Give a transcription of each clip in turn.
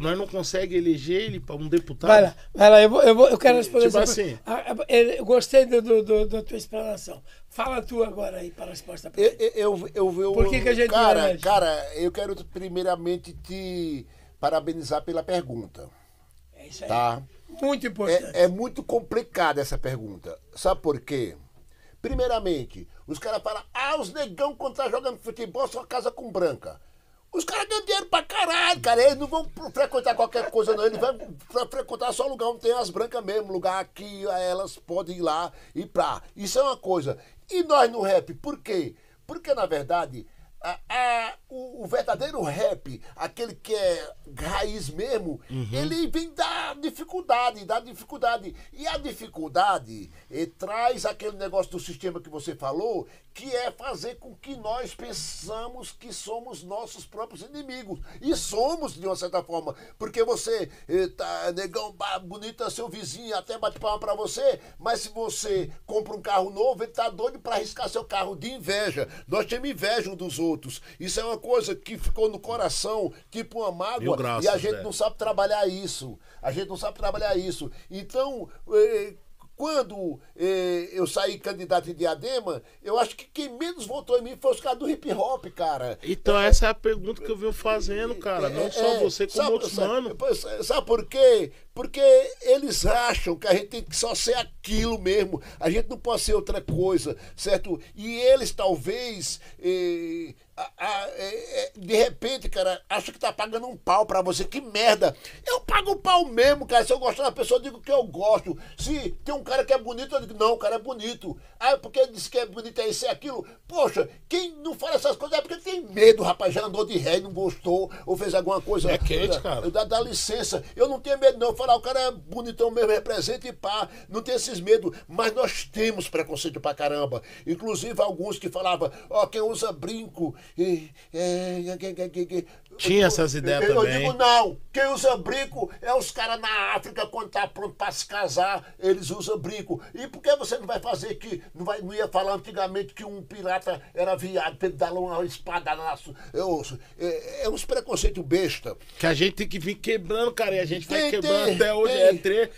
nós não conseguimos eleger ele para um deputado. Vai lá, eu quero responder tipo assim. Eu gostei da tua explanação. Fala tu agora aí para a resposta. Por que a gente elege? Cara, eu quero primeiramente te parabenizar pela pergunta. É isso aí. Tá? Muito importante. É muito complicada essa pergunta. Sabe por quê? Primeiramente, os caras falam, os negão quando tá jogando futebol só casa com branca. Os caras ganham dinheiro pra caralho, cara. Eles não vão frequentar qualquer coisa, não. Eles vão frequentar só lugar onde tem as brancas mesmo. Lugar que elas podem ir lá e pra. Isso é uma coisa. E nós no rap, por quê? Porque, na verdade, o verdadeiro rap, aquele que é raiz mesmo, ele vem da dificuldade. E a dificuldade traz aquele negócio do sistema que você falou, que é fazer com que nós pensamos que somos nossos próprios inimigos. E somos, de uma certa forma. Porque você, negão, bonito é seu vizinho, até bate palma pra você, mas se você compra um carro novo, ele tá doido pra arriscar seu carro de inveja. Nós temos inveja um dos outros. Isso é uma coisa que ficou no coração, tipo uma mágoa, e a gente não sabe trabalhar isso. Então, quando eu saí candidato em Diadema, eu acho que quem menos votou em mim foi os caras do hip hop, cara. Então essa é a pergunta que eu venho fazendo, cara. Não só você, como outros mano. Sabe por quê? Porque eles acham que a gente tem que só ser aquilo mesmo. A gente não pode ser outra coisa, certo? E eles talvez... de repente, cara, acho que tá pagando um pau pra você. Que merda! Eu pago um pau mesmo, cara. Se eu gostar da pessoa, eu digo que eu gosto. Se tem um cara que é bonito, eu digo, não, o cara é bonito. Porque ele disse que é bonito, é isso e aquilo. Poxa, quem não fala essas coisas é porque tem medo, rapaz. Já andou de ré e não gostou, ou fez alguma coisa. É quente, cara. Dá licença. Eu não tenho medo, não. Eu falar, o cara é bonitão mesmo, representa e pá. Não tem esses medos. Mas nós temos preconceito pra caramba. Inclusive alguns que falavam, quem usa brinco. Tinha essas ideias também. Eu digo, não, quem usa brinco é os caras na África, quando tá pronto pra se casar, eles usam brinco. E por que você não vai fazer que, não ia falar antigamente que um pirata era viado, pra ele dar uma espada na sua... É uns preconceitos besta. Que a gente tem que vir quebrando, cara, e a gente vai quebrando até hoje.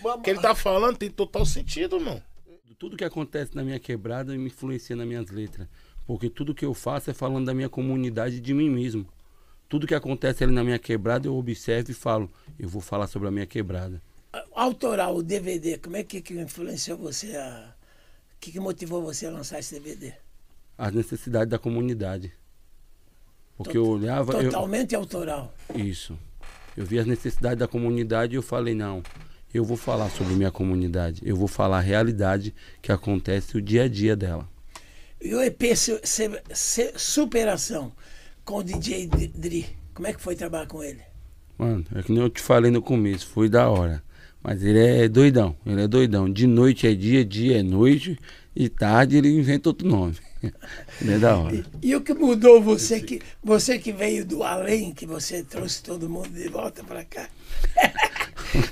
O que ele tá falando tem total sentido, mano. Tudo que acontece na minha quebrada me influencia nas minhas letras. Porque tudo que eu faço é falando da minha comunidade e de mim mesmo. Tudo que acontece ali na minha quebrada, eu observo e falo, eu vou falar sobre a minha quebrada. Autoral, o DVD, como é que influenciou você o que motivou você a lançar esse DVD? As necessidades da comunidade. Porque eu olhava... Totalmente autoral. Isso. Eu vi as necessidades da comunidade e eu falei, não, eu vou falar sobre minha comunidade. Eu vou falar a realidade que acontece, o dia a dia dela. E o EP Superação com o DJ Dri, como é que foi trabalhar com ele? Mano, é que nem eu te falei no começo, foi da hora. Mas ele é doidão, De noite é dia é noite, e tarde ele inventa outro nome. Ele é da hora. E o que mudou você que veio do além, que você trouxe todo mundo de volta pra cá?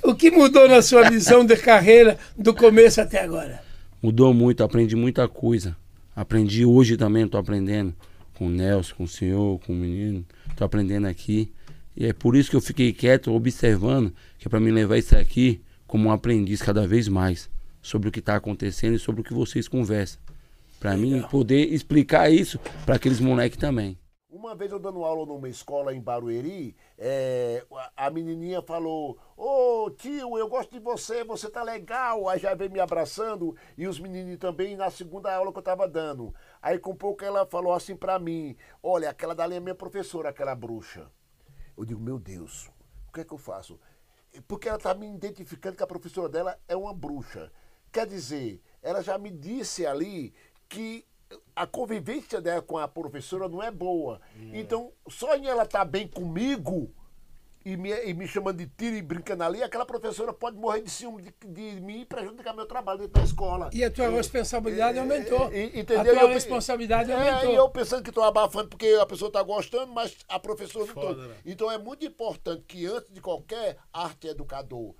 O que mudou na sua visão de carreira do começo até agora? Mudou muito, aprendi muita coisa. Aprendi hoje também, estou aprendendo com o Nelson, com o senhor, com o menino. Estou aprendendo aqui. E é por isso que eu fiquei quieto, observando, que é para me levar isso aqui como um aprendiz cada vez mais. Sobre o que está acontecendo e sobre o que vocês conversam. Para mim poder explicar isso para aqueles moleques também. Uma vez eu dando aula numa escola em Barueri, a menininha falou, tio, eu gosto de você, você tá legal. Aí já veio me abraçando, e os menininhos também, na segunda aula que eu tava dando. Aí com pouco ela falou assim pra mim, olha, aquela dali é minha professora, aquela bruxa. Eu digo, meu Deus, o que é que eu faço? Porque ela tá me identificando que a professora dela é uma bruxa. Quer dizer, ela já me disse ali que a convivência dela com a professora não é boa. Então, só em ela estar bem comigo e me chamando de tiro e brincando ali, aquela professora pode morrer de ciúme de mim e prejudicar meu trabalho dentro da escola. E a tua responsabilidade aumentou. Entendeu? A tua responsabilidade aumentou. E eu pensando que estou abafando porque a pessoa está gostando, mas a professora não está. Então é muito importante que antes de qualquer arte educador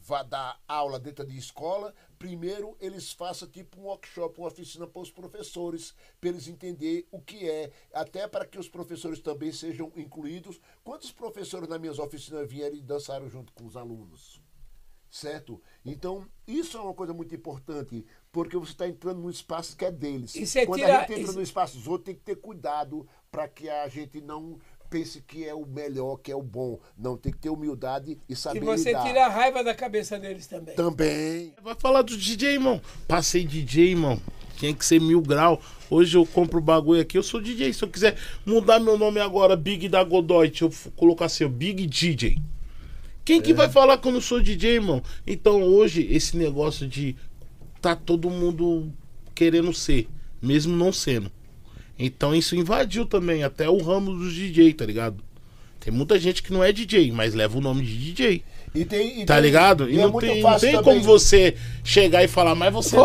vá dar aula dentro de escola, primeiro eles façam tipo um workshop, uma oficina para os professores, para eles entenderem o que é, até para que os professores também sejam incluídos. Quantos professores nas minhas oficinas vieram e dançaram junto com os alunos? Certo? Então, isso é uma coisa muito importante, porque você está entrando num espaço que é deles. Quando a gente entra no espaço dos outros, tem que ter cuidado para que a gente não pense que é o melhor, que é o bom. Não, tem que ter humildade e saber lidar. E você tira a raiva da cabeça deles também. Também. Vai falar do DJ, irmão. Passei DJ, irmão. Tinha que ser 1000 graus. Hoje eu compro o bagulho aqui, eu sou DJ. Se eu quiser mudar meu nome agora, Big da Godoy, deixa eu colocar assim, Big DJ. Quem que vai falar que eu não sou DJ, irmão? Então hoje, esse negócio de tá todo mundo querendo ser, mesmo não sendo. Então isso invadiu também até o ramo dos DJ, tá ligado? Tem muita gente que não é DJ, mas leva o nome de DJ. Tá ligado? E não tem como você chegar e falar, mas você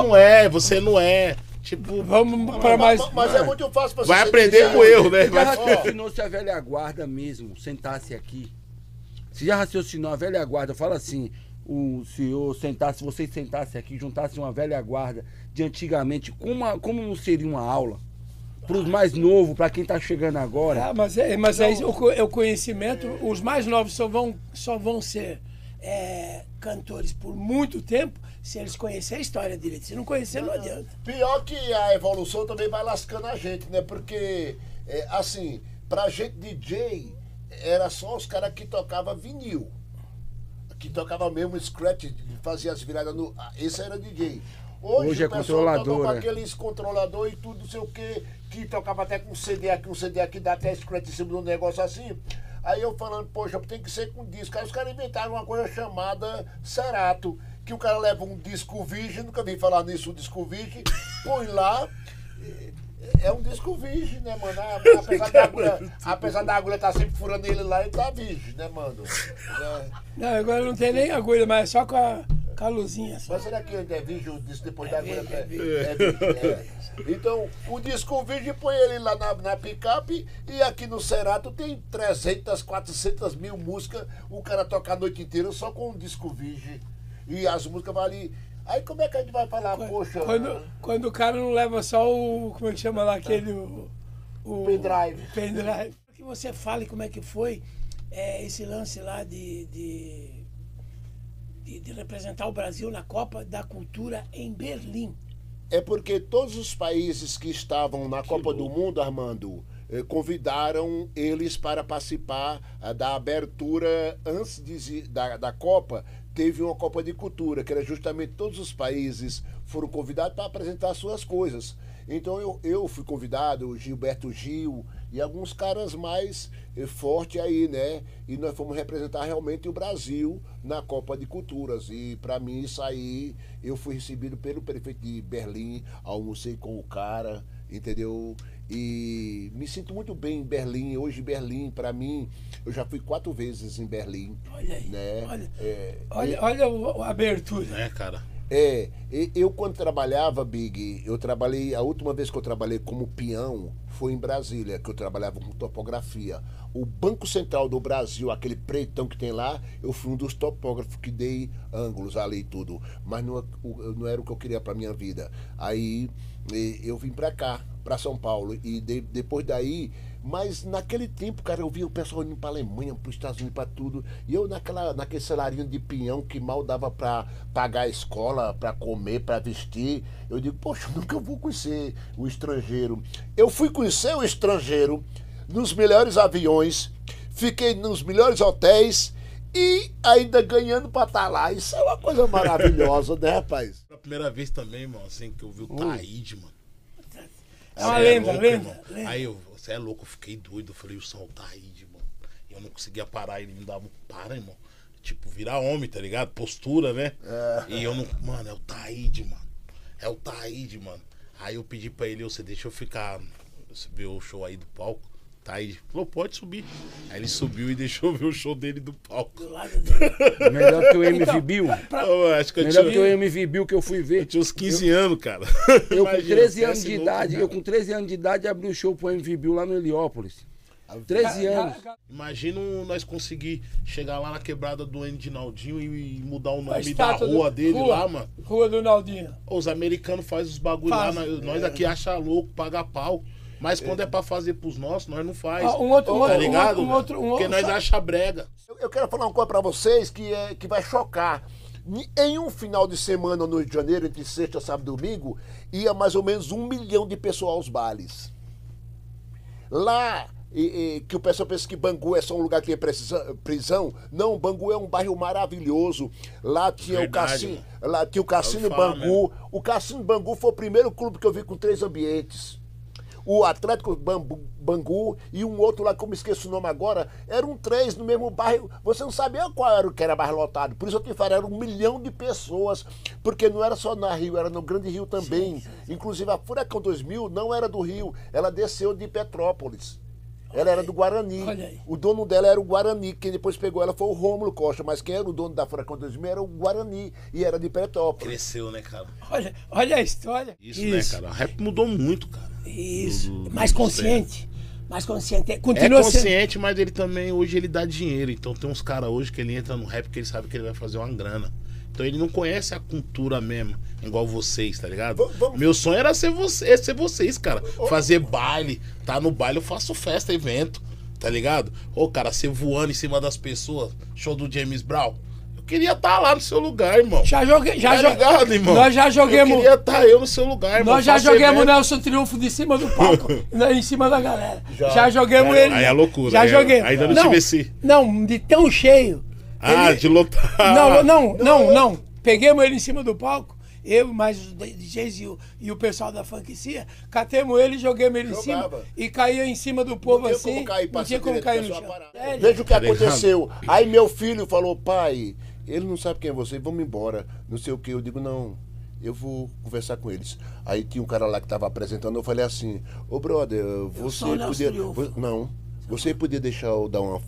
não é. Tipo, vamos para mais. Mas é muito fácil pra você. Vai aprender com o erro, né? Já raciocinou se a velha guarda mesmo sentasse aqui? Se já raciocinou a velha guarda, fala assim, o senhor sentasse, vocês sentassem aqui, juntassem uma velha guarda de antigamente, como não seria uma aula? Para os mais novos, para quem está chegando agora. Mas é o conhecimento, os mais novos só vão ser cantores por muito tempo se eles conhecerem a história direito. Se não conhecer, não adianta. Pior que a evolução também vai lascando a gente, né? Porque, assim, pra gente DJ, era só os caras que tocavam vinil. Que tocava mesmo scratch, fazia as viradas no... Esse era DJ. Hoje é controlador, com aqueles controlador e tudo, não sei o que tocava até com um CD aqui, dá até scratch em cima de um negócio assim. Aí eu falando, poxa, tem que ser com disco. Aí os caras inventaram uma coisa chamada Cerato, que o cara leva um disco virgem, nunca vi falar nisso, um disco virgem, põe lá, é um disco virgem, né, mano? Apesar da agulha tá sempre furando ele lá, ele tá virgem, né, mano? Não, agora não tem nem agulha, mas é só com a luzinha. Só. Mas será que ainda é virgem o disco depois da agulha? Então, o disco virgem põe ele lá na picape e aqui no Cerato tem 300, 400 mil músicas, o cara toca a noite inteira só com um disco virgem. E as músicas valem... Aí como é que a gente vai falar, poxa... Quando o cara não leva só o... Como é que chama lá aquele... O pendrive. Pendrive. Que você fale como é que foi esse lance lá de representar o Brasil na Copa da Cultura em Berlim. É porque todos os países que estavam na Copa do Mundo, Armando, convidaram eles para participar da abertura antes da Copa. Teve uma Copa de Cultura, que era justamente todos os países foram convidados para apresentar suas coisas. Então eu fui convidado, o Gilberto Gil e alguns caras mais fortes aí, né? E nós fomos representar realmente o Brasil na Copa de Culturas. E para mim isso aí, eu fui recebido pelo prefeito de Berlim, almocei com o cara, entendeu? E me sinto muito bem em Berlim. Hoje Berlim, para mim, eu já fui 4 vezes em Berlim. Olha aí, né? olha a abertura. É, cara. Eu quando trabalhava, Big, a última vez que eu trabalhei como peão foi em Brasília, que eu trabalhava com topografia. O Banco Central do Brasil, aquele preitão que tem lá, eu fui um dos topógrafos que dei ângulos ali e tudo, mas não era o que eu queria para minha vida. Aí eu vim para cá, para São Paulo, e depois daí... Mas naquele tempo, cara, eu via o pessoal indo pra Alemanha, pros Estados Unidos, pra tudo. E eu naquele salarinho de pinhão que mal dava pra pagar a escola, pra comer, pra vestir. Eu digo, poxa, nunca vou conhecer o estrangeiro. Eu fui conhecer o estrangeiro nos melhores aviões, fiquei nos melhores hotéis e ainda ganhando pra estar lá. Isso é uma coisa maravilhosa, né, rapaz? Pela primeira vez também, irmão, assim, que eu vi o Taíde, mano. É uma lenda. Aí você é louco, eu fiquei doido. Eu falei, o som tá aí, mano. E eu não conseguia parar, ele me dava um para, irmão. Tipo, virar homem, tá ligado? Postura, né? E eu não. Mano, é o Taíde, mano. É o Taíde, mano. Aí eu pedi pra ele, você deixa eu ficar. Você viu o show aí do palco? Taíde falou, pode subir. Aí ele subiu e deixou ver o show dele do palco. Do lado dele. Melhor que o MV Bill. Acho que Melhor que o MV Bill que eu fui ver. Eu tinha uns 15 anos, cara. Eu com 13 anos de idade, abri um show pro MV Bill lá no Heliópolis. 13 anos. Imagina nós conseguir chegar lá na quebrada do Endinaldinho e mudar o A nome da estátua rua dele rua, lá, mano. Rua do Naldinho. Os americanos fazem os bagulho lá, Faz. nós aqui acha louco, paga pau. Mas quando é pra fazer pros nossos, nós não faz. Tá ligado? Porque nós sabe- acha brega. Eu quero falar uma coisa pra vocês que vai chocar. Em um final de semana no Rio de Janeiro, entre sexta, sábado e domingo, ia mais ou menos 1 milhão de pessoas aos bailes. Lá, que o pessoal pensa que Bangu é só um lugar que tem prisão. Não, Bangu é um bairro maravilhoso. Lá tinha Verdade, o cassino, mano. lá tinha o Cassino Fala Bangu. O Cassino Bangu foi o primeiro clube que eu vi com 3 ambientes. O Atlético Bangu e um outro lá que eu me esqueço o nome agora, eram 3 no mesmo bairro. Você não sabia qual era o que era mais lotado. Por isso eu te falei, era 1 milhão de pessoas. Porque não era só na Rio, era no Grande Rio também. Sim. Inclusive a Furacão 2000 não era do Rio, ela desceu de Petrópolis. Ela era do Guarani. O dono dela era o Guarani. Quem depois pegou ela foi o Rômulo Costa. Mas quem era o dono da Furacão 2000 era o Guarani. E era de Petrópolis. Cresceu, né, cara? Olha a história. Isso, né, cara? O rap mudou muito, cara. Isso. Mais consciente. Mais consciente. Continua consciente, sendo... mas ele também, hoje ele dá dinheiro. Então tem uns caras hoje que ele entra no rap que ele sabe que ele vai fazer uma grana. Então ele não conhece a cultura mesmo, igual vocês, tá ligado? Meu sonho era ser vocês, cara. Fazer baile, tá no baile eu faço festa, evento, tá ligado? Ô, cara, você voando em cima das pessoas, show do James Brown. Eu queria estar lá no seu lugar, irmão. Já joguei, ligado, irmão? Nós já joguemos. Eu queria estar eu no seu lugar, irmão. Nós já joguemos o Nelson Triunfo de cima do palco, em cima da galera. Já joguemos ele. Aí é loucura. Já joguemos. Ainda não tive esse. Não, de tão cheio. De lotar. Não. Peguemos ele em cima do palco, eu mais os DJs e o pessoal da Funkcia, catemos ele, joguemos ele em cima e caía em cima do povo assim. Não tinha como cair no chão. Veja o que aconteceu. Aí meu filho falou, pai, ele não sabe quem é você, vamos embora. Não sei o que. Eu digo, não, eu vou conversar com eles. Aí tinha um cara lá que estava apresentando, eu falei assim, ô brother, você podia... Não. Você podia deixar eu dar uma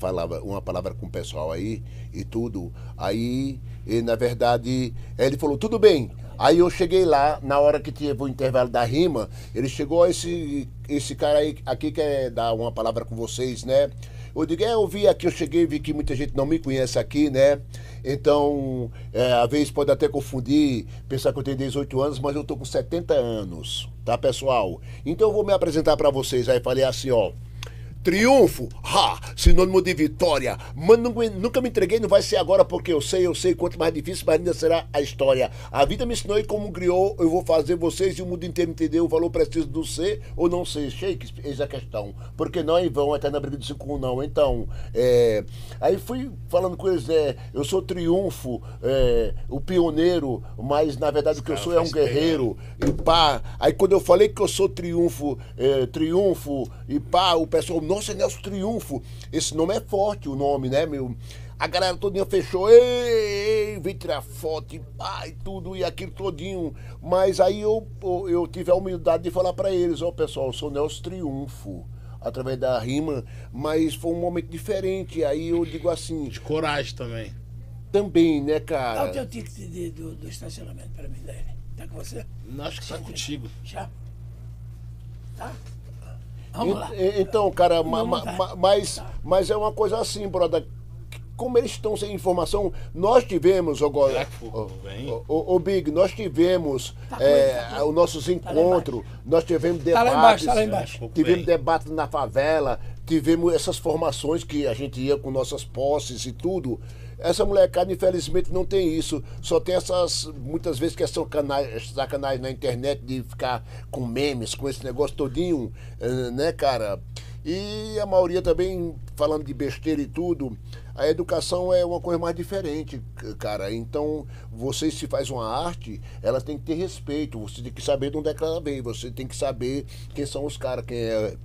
palavra com o pessoal aí e tudo. Aí, na verdade, ele falou, tudo bem. Aí eu cheguei lá, na hora que teve o intervalo da rima, ele chegou, esse cara aí, aqui quer dar uma palavra com vocês, né? Eu digo, eu vi aqui, eu cheguei, vi que muita gente não me conhece aqui, né? Então, às vezes pode até confundir, pensar que eu tenho 18 anos, mas eu tô com 70 anos, tá, pessoal? Então eu vou me apresentar pra vocês. Aí falei assim, ó. Triunfo, sinônimo de vitória. Mano, nunca me entreguei, não vai ser agora porque eu sei quanto mais difícil, mais ainda será a história. A vida me ensinou e como criou, eu vou fazer vocês e o mundo inteiro entender o valor preciso do ser ou não ser. Shakes, eis a questão. Porque não é em vão, até na briga de 5 não. Então, aí fui falando com eles, eu sou Triunfo, o pioneiro, mas na verdade o que eu sou é um guerreiro. E pá, aí quando eu falei que eu sou Triunfo, e pá, o pessoal, nossa, Nelson Triunfo, esse nome é forte, o nome, né, meu? A galera todinha fechou, vem tirar foto, e pá, e tudo, e aquilo todinho. Mas aí eu tive a humildade de falar pra eles, pessoal, eu sou Nelson Triunfo, através da rima, mas foi um momento diferente, aí eu digo assim... De coragem também. Também, né, cara? Dá o teu ticket do estacionamento pra mim, dele. Tá com você? Acho que tá contigo. Já? Tá? Vamos lá. Então, cara, mas é uma coisa assim, brother. Como eles estão sem informação, nós tivemos agora. O Big, nós tivemos os nossos encontros, nós tivemos debates. Tá lá embaixo. Tivemos debates na favela, tivemos essas formações que a gente ia com nossas posses e tudo. Essa molecada, infelizmente, não tem isso. Só tem essas, muitas vezes, que são sacanagem na internet de ficar com memes, com esse negócio todinho, né, cara? E a maioria também falando de besteira e tudo. A educação é uma coisa mais diferente, cara. Então, você se faz uma arte, ela tem que ter respeito. Você tem que saber de onde é que ela veio. Você tem que saber quem são os caras, quem é...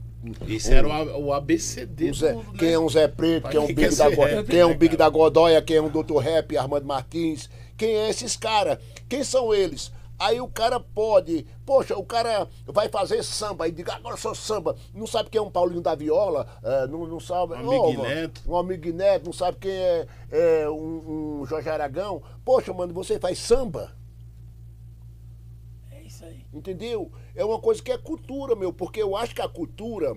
Esse era o ABCD. Quem é um Zé Preto, quem é um Big da Godóia, quem é um Dr. Rap, Armando Martins. Quem é esses caras? Quem são eles? Aí o cara pode... Poxa, o cara vai fazer samba e diga, agora eu sou samba. Não sabe quem é um Paulinho da Viola, não sabe... Um Amigo Neto, não sabe quem é um Jorge Aragão. Poxa, mano, você faz samba? É isso aí. Entendeu? É uma coisa que é cultura, meu, porque eu acho que a cultura,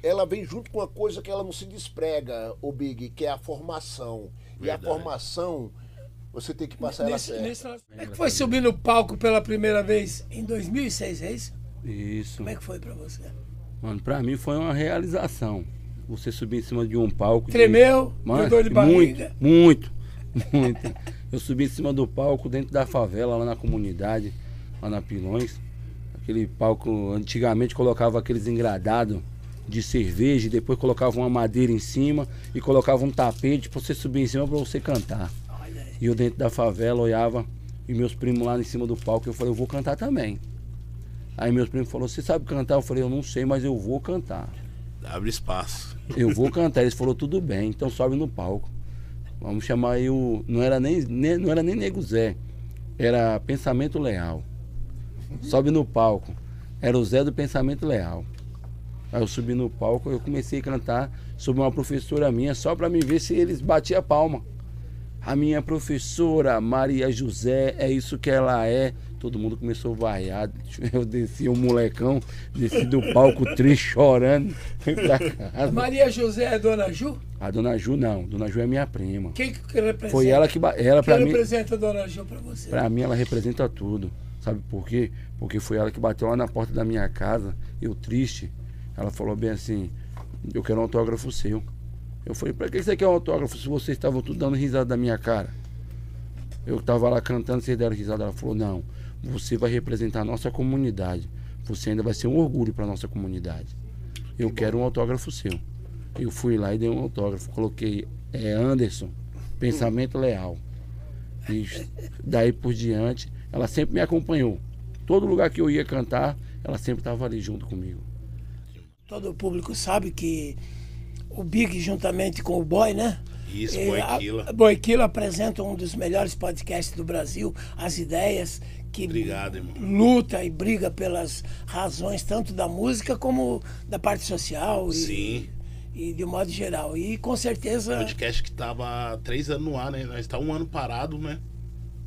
ela vem junto com uma coisa que ela não se desprega, o Big, que é a formação. Verdade. E a formação, você tem que passar ela certa. Como é que foi subir no palco pela primeira vez em 2006, é isso? Isso. Como é que foi pra você? Mano, pra mim foi uma realização. Você subir em cima de um palco. Tremeu? Mano, dor de barriga? Muito. Eu subi em cima do palco dentro da favela, lá na comunidade, lá na Pilões. Aquele palco, antigamente colocava aqueles engradados de cerveja, e depois colocava uma madeira em cima e colocava um tapete pra você subir em cima pra você cantar. E eu dentro da favela olhava e meus primos lá em cima do palco, eu falei, eu vou cantar também. Aí meus primos falaram, você sabe cantar? Eu falei, eu não sei, mas eu vou cantar. Abre espaço. Eu vou cantar. Eles falaram, tudo bem, então sobe no palco. Vamos chamar aí o... Não era nem Nego Zé, era Pensamento Leal. Sobe no palco. Era o Zé do Pensamento Leal. Aí eu subi no palco, eu comecei a cantar sobre uma professora minha, só pra me ver se eles batiam a palma. A minha professora, Maria José, é isso que ela é. Todo mundo começou a vaiar. Eu desci, um molecão, desci do palco triste, chorando. Pra casa. Maria José é Dona Ju? A Dona Ju não, Dona Ju é minha prima. Quem que representa? Foi ela que... Quem representa a Dona Ju pra você? Pra mim ela representa tudo. Sabe por quê? Porque foi ela que bateu lá na porta da minha casa, eu triste. Ela falou bem assim, eu quero um autógrafo seu. Eu falei, pra que você quer um autógrafo se vocês estavam tudo dando risada da minha cara? Eu tava lá cantando, vocês deram risada. Ela falou, não, você vai representar a nossa comunidade. Você ainda vai ser um orgulho pra nossa comunidade. Eu quero um autógrafo seu. Eu fui lá e dei um autógrafo. Coloquei Anderson, Pensamento Leal. E daí por diante, ela sempre me acompanhou. Todo lugar que eu ia cantar, ela sempre estava ali junto comigo. Todo o público sabe que o Big, juntamente com o Boy, né? Isso, Boiquila. Boiquila apresenta um dos melhores podcasts do Brasil, As Ideias, que Obrigado, irmão. Luta e briga pelas razões tanto da música como da parte social. Sim. E de um modo geral. E com certeza... Podcast que tava 3 anos no ar, né? Nós tá 1 ano parado, né?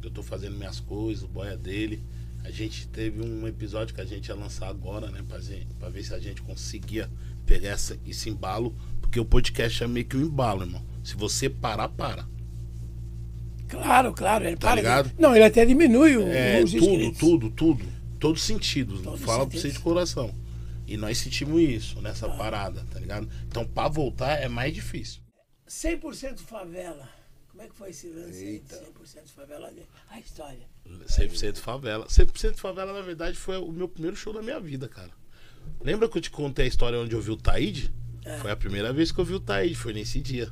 Eu tô fazendo minhas coisas, o Boy é dele. A gente teve um episódio que a gente ia lançar agora, né? Pra ver se a gente conseguia pegar esse embalo. Porque o podcast é meio que um embalo, irmão. Se você parar, para. Claro, ele tá para. Ligado? Não, ele até diminui os inscritos. Tudo. Todos sentidos. Fala pra você de coração. E nós sentimos isso nessa parada, tá ligado? Então, pra voltar é mais difícil. 100% favela. Como é que foi esse lance aí de 100% favela? A história. 100% favela. 100% favela, na verdade, foi o meu primeiro show da minha vida, cara. Lembra que eu te contei a história onde eu vi o Taíde? Foi a primeira vez que eu vi o Taíde, foi nesse dia.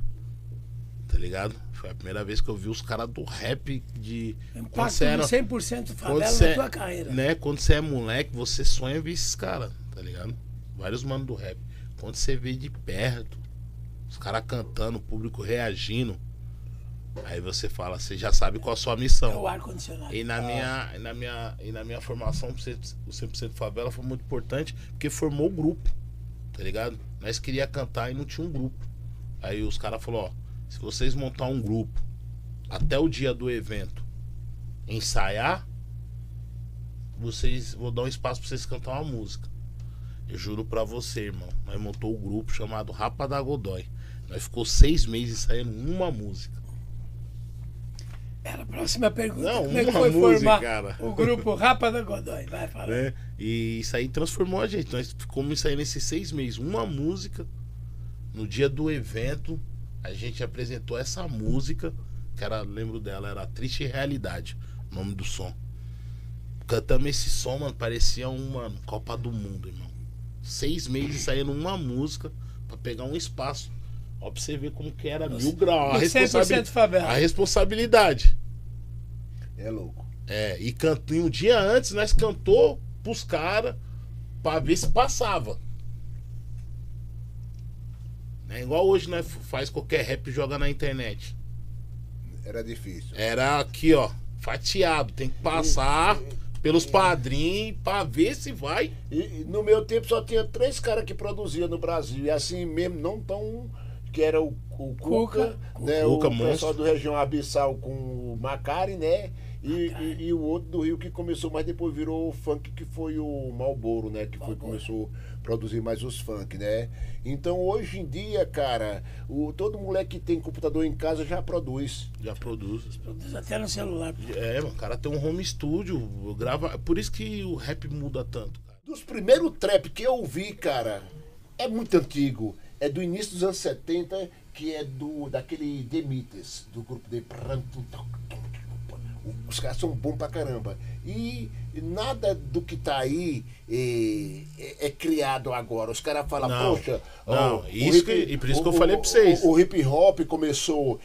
Tá ligado? Foi a primeira vez que eu vi os caras do rap de... Impacto de 100% favela na tua carreira. Né? Quando você é moleque, você sonha ver esses caras, tá ligado? Vários manos do rap. Quando você vê de perto, os caras cantando, o público reagindo, aí você fala, você já sabe qual a sua missão. É o ar-condicionado. E na minha formação, o 100% favela foi muito importante, porque formou o grupo, tá ligado? Nós queríamos cantar e não tinha um grupo. Aí os caras falaram, ó, se vocês montar um grupo até o dia do evento ensaiar, vou dar um espaço pra vocês cantar uma música. Eu juro pra você, irmão, nós montou um grupo chamado Rapa da Godoy. Nós ficou 6 meses ensaiando uma música. Era a próxima pergunta. Não, como é que foi formar o grupo Rapa da Godoy? Vai falar. Né? E isso aí transformou a gente. Nós ficamos ensaiando esses 6 meses uma música. No dia do evento, a gente apresentou essa música, que era, lembro dela, era Triste Realidade, o nome do som. Cantamos esse som, mano, parecia uma Copa do Mundo, irmão. 6 meses ensaiando uma música pra pegar um espaço. Ó, pra você ver como que era 1000 graus. A responsabilidade. É louco. E um dia antes nós cantou pros caras pra ver se passava. É igual hoje nós faz qualquer rap e joga na internet. Era difícil. Era aqui, ó, fatiado. Tem que passar pelos padrinhos pra ver se vai. E no meu tempo só tinha 3 caras que produziam no Brasil. E assim mesmo, não tão... Que era o Cuca, né? Cuca, o pessoal do região Abissal com o Macari, né? E o outro do Rio que começou, mas depois virou o funk, que foi o Marlboro, né? Que foi, começou a produzir mais os funk, né? Então hoje em dia, cara, todo moleque que tem computador em casa já produz. Já produz. Produz até no celular. Mano, o cara tem um home studio, grava. Por isso que o rap muda tanto, cara. Dos primeiros trap que eu ouvi, cara, é muito antigo. É do início dos anos 70, que é daquele Demites, do grupo de Pranto. Os caras são bons pra caramba. E nada do que tá aí é criado agora. Os caras falam, poxa... e por isso que eu falei pra vocês. O hip hop começou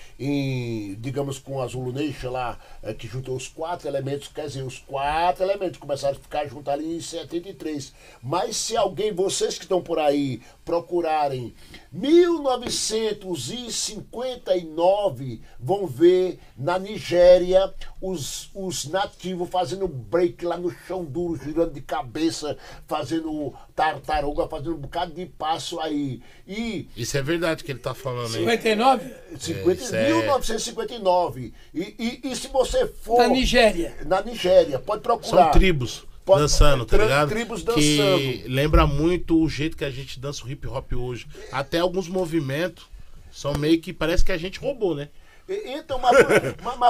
digamos, com a Zulu Nation lá, que juntou os 4 elementos, quer dizer, os 4 elementos começaram a ficar juntos ali em 73. Mas se vocês que estão por aí, procurarem 1959, vão ver na Nigéria os nativos fazendo break lá no chão duro, girando de cabeça, fazendo tartaruga, fazendo um bocado de passo aí. Isso é verdade que ele tá falando aí. 59? 1959. E se você for... Na Nigéria. Na Nigéria, pode procurar. São tribos dançando, tá ligado? Tribos dançando. Que lembra muito o jeito que a gente dança o hip hop hoje. Até alguns movimentos são meio que... Parece que a gente roubou, né? Então,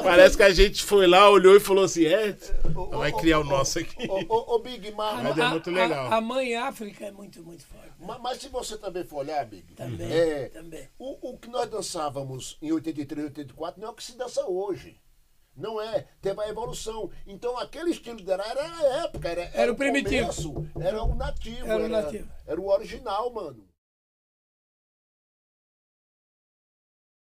parece que a gente foi lá, olhou e falou assim, vai criar o nosso aqui. Big, mas é muito legal. A mãe África é muito, muito forte. Mas se você também for olhar, Big, também. O que nós dançávamos em 83, 84 não é o que se dança hoje. Não é, teve a evolução. Então aquele estilo dela era a época, era o primitivo. Começo, era o nativo. Era o nativo. Era o original, mano.